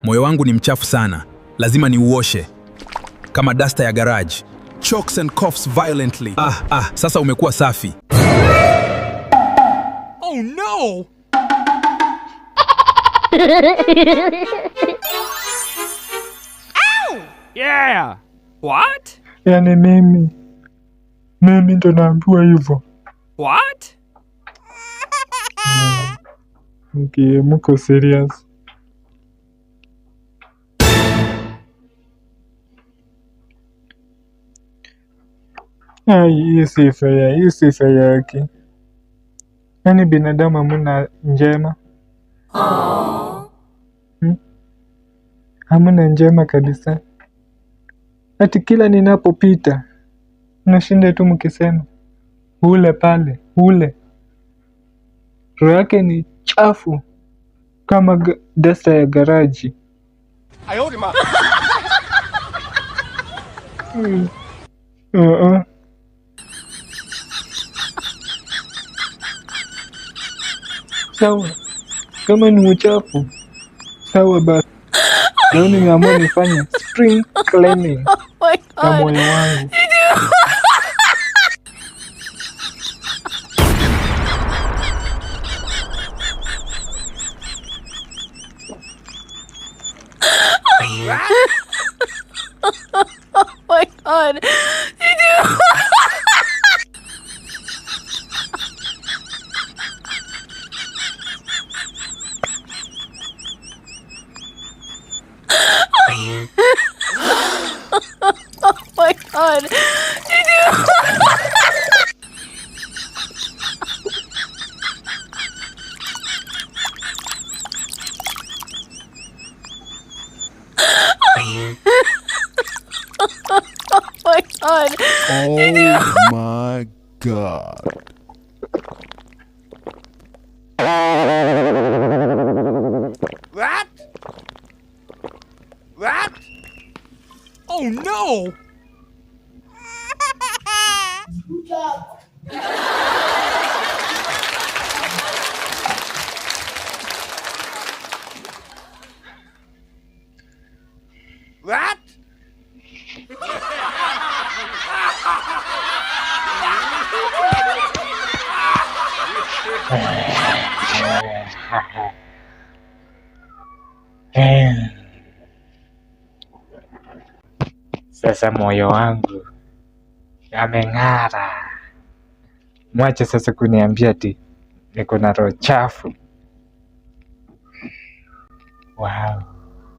Moyo wangu ni mchafu sana, lazima niuoshe kama dasta ya garage. Chokes and coughs violently. Sasa umekuwa safi. Oh no! Ow! Yeah. What? Yani mimi ndo naambiwa hivyo. What? Okay, mko serious? Hii si fair yake. Yani binadamu hamuna njema. Hamuna njema kabisa. Ati kila ninapopita nashinda tu mkisema ule pale, ule. Roho yake ni chafu kama dasta ya garaji. Sawa, kama ni uchafu sawa basi. Leo nimeamua nifanye spring cleaning na moyo wangu. Oh my God. Oh my God. Oh my God. What? What? Oh no! What? Sasa moyo wangu ameng'ara. Mwache sasa kuniambia ati niko na roho chafu. Wow.